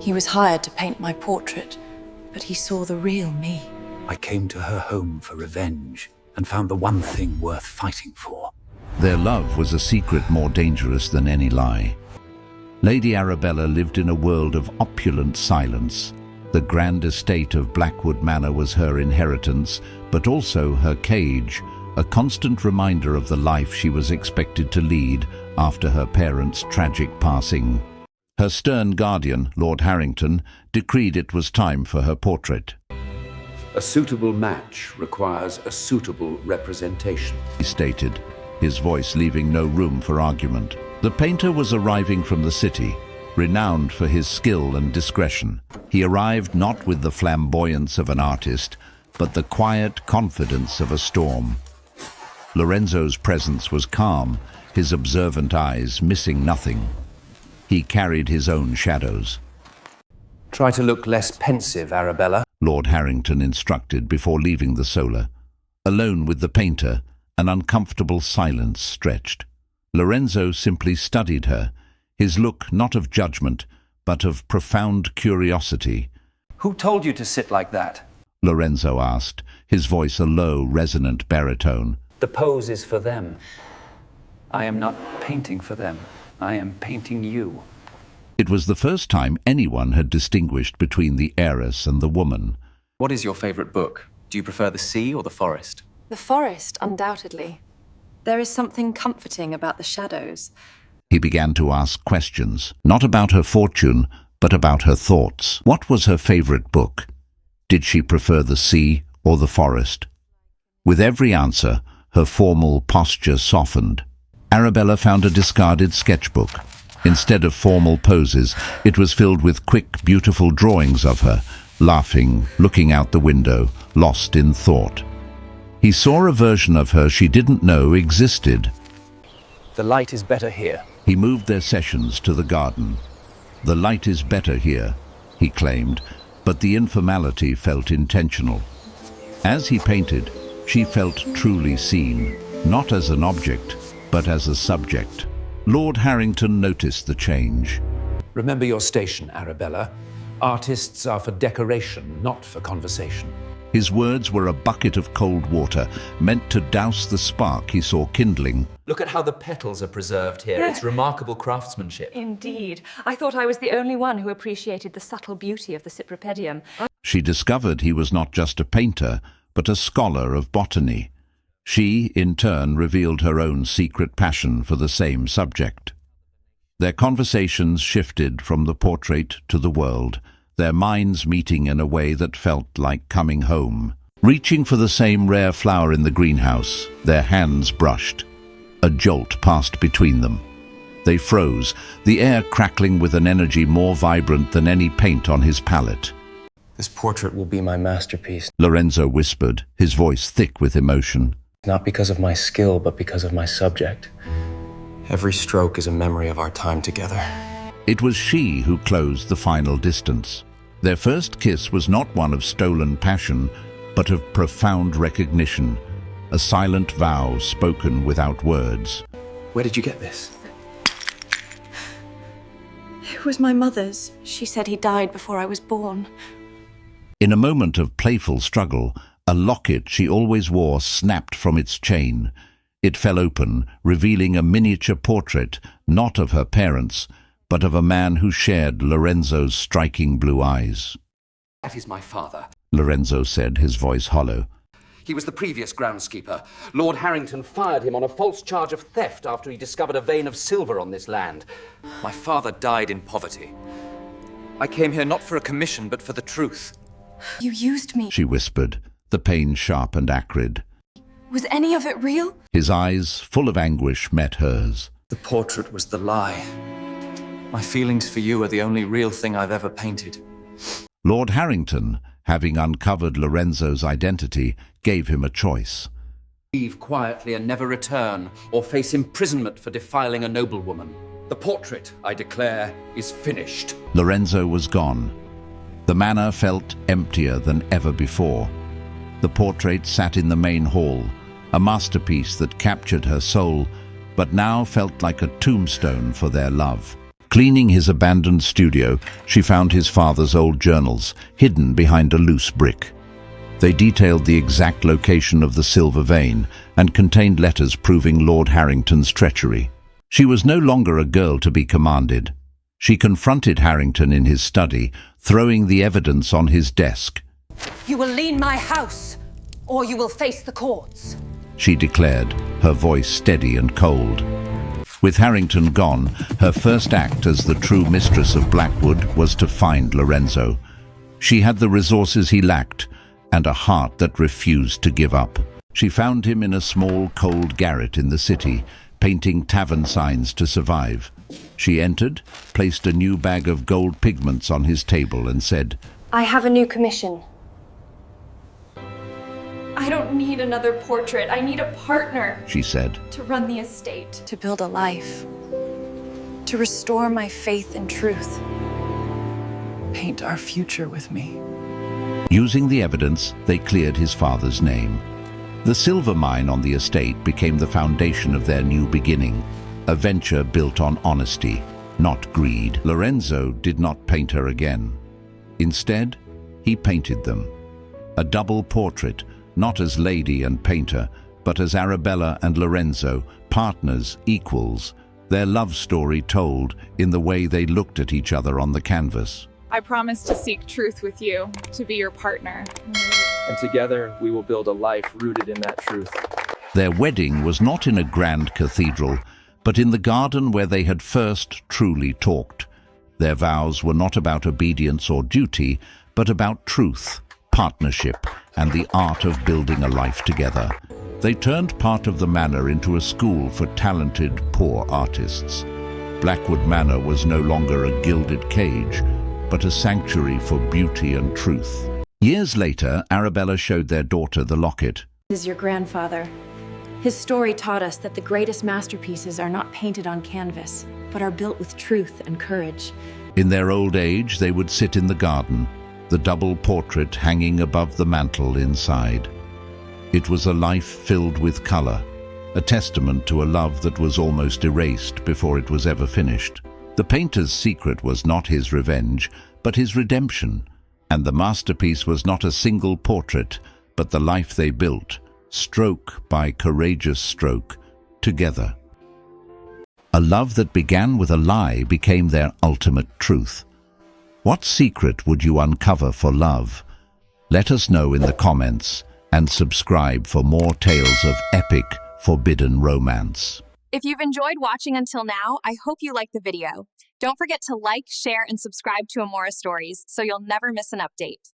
He was hired to paint my portrait, but he saw the real me. I came to her home for revenge and found the one thing worth fighting for. Their love was a secret more dangerous than any lie. Lady Arabella lived in a world of opulent silence. The grand estate of Blackwood Manor was her inheritance, but also her cage, a constant reminder of the life she was expected to lead after her parents' tragic passing. Her stern guardian, Lord Harrington, decreed it was time for her portrait. A suitable match requires a suitable representation, He stated, his voice leaving no room for argument. The painter was arriving from the city, renowned for his skill and discretion. He arrived not with the flamboyance of an artist, but the quiet confidence of a storm. Lorenzo's presence was calm, his observant eyes missing nothing. He carried his own shadows. Try to look less pensive, Arabella. Lord Harrington instructed before leaving the solar. Alone with the painter, an uncomfortable silence stretched. Lorenzo simply studied her, his look not of judgment, but of profound curiosity. Who told you to sit like that? Lorenzo asked, his voice a low, resonant baritone. The pose is for them. I am not painting for them. I am painting you. It was the first time anyone had distinguished between the heiress and the woman. What is your favorite book? Do you prefer the sea or the forest? The forest, undoubtedly. There is something comforting about the shadows. He began to ask questions, not about her fortune, but about her thoughts. What was her favorite book? Did she prefer the sea or the forest? With every answer, her formal posture softened. Arabella found a discarded sketchbook. Instead of formal poses, it was filled with quick, beautiful drawings of her, laughing, looking out the window, lost in thought. He saw a version of her she didn't know existed. The light is better here. He moved their sessions to the garden. The light is better here, he claimed, but the informality felt intentional. As he painted, she felt truly seen, not as an object, but as a subject. Lord Harrington noticed the change. Remember your station, Arabella. Artists are for decoration, not for conversation. His words were a bucket of cold water, meant to douse the spark he saw kindling. Look at how the petals are preserved here. It's remarkable craftsmanship. Indeed. I thought I was the only one who appreciated the subtle beauty of the Cypripedium. She discovered he was not just a painter, but a scholar of botany. She, in turn, revealed her own secret passion for the same subject. Their conversations shifted from the portrait to the world, their minds meeting in a way that felt like coming home. Reaching for the same rare flower in the greenhouse, their hands brushed. A jolt passed between them. They froze, the air crackling with an energy more vibrant than any paint on his palette. This portrait will be my masterpiece. Lorenzo whispered, his voice thick with emotion. Not because of my skill, but because of my subject. Every stroke is a memory of our time together. It was she who closed the final distance. Their first kiss was not one of stolen passion, but of profound recognition, a silent vow spoken without words. Where did you get this? It was my mother's. She said he died before I was born. In a moment of playful struggle, a locket she always wore snapped from its chain. It fell open, revealing a miniature portrait, not of her parents, but of a man who shared Lorenzo's striking blue eyes. That is my father. Lorenzo said, his voice hollow. He was the previous groundskeeper. Lord Harrington fired him on a false charge of theft after he discovered a vein of silver on this land. My father died in poverty. I came here not for a commission, but for the truth. You used me. She whispered, the pain sharp and acrid. Was any of it real? His eyes, full of anguish, met hers. The portrait was the lie. My feelings for you are the only real thing I've ever painted. Lord Harrington, having uncovered Lorenzo's identity, gave him a choice. Leave quietly and never return, or face imprisonment for defiling a noblewoman. The portrait, I declare, is finished. Lorenzo was gone. The manor felt emptier than ever before. The portrait sat in the main hall, a masterpiece that captured her soul, but now felt like a tombstone for their love. Cleaning his abandoned studio, she found his father's old journals, hidden behind a loose brick. They detailed the exact location of the silver vein and contained letters proving Lord Harrington's treachery. She was no longer a girl to be commanded. She confronted Harrington in his study, throwing the evidence on his desk. You will leave my house, or you will face the courts, she declared, her voice steady and cold. With Harrington gone, her first act as the true mistress of Blackwood was to find Lorenzo. She had the resources he lacked, and a heart that refused to give up. She found him in a small, cold garret in the city, painting tavern signs to survive. She entered, placed a new bag of gold pigments on his table and said, I have a new commission. I don't need another portrait. I need a partner. She said, to run the estate. To build a life. To restore my faith and truth. Paint our future with me. Using the evidence, they cleared his father's name. The silver mine on the estate became the foundation of their new beginning, a venture built on honesty, not greed. Lorenzo did not paint her again. Instead, he painted them. A double portrait, not as lady and painter, but as Arabella and Lorenzo, partners, equals, their love story told in the way they looked at each other on the canvas. I promise to seek truth with you, to be your partner. And together, we will build a life rooted in that truth. Their wedding was not in a grand cathedral, but in the garden where they had first truly talked. Their vows were not about obedience or duty, but about truth, partnership, and the art of building a life together. They turned part of the manor into a school for talented, poor artists. Blackwood Manor was no longer a gilded cage, but a sanctuary for beauty and truth. Years later, Arabella showed their daughter the locket. This is your grandfather. His story taught us that the greatest masterpieces are not painted on canvas, but are built with truth and courage. In their old age, they would sit in the garden, the double portrait hanging above the mantel inside. It was a life filled with color, a testament to a love that was almost erased before it was ever finished. The painter's secret was not his revenge, but his redemption, and the masterpiece was not a single portrait, but the life they built, stroke by courageous stroke, together. A love that began with a lie became their ultimate truth. What secret would you uncover for love? Let us know in the comments and subscribe for more tales of epic, forbidden romance. If you've enjoyed watching until now, I hope you liked the video. Don't forget to like, share, and subscribe to Amora Stories so you'll never miss an update.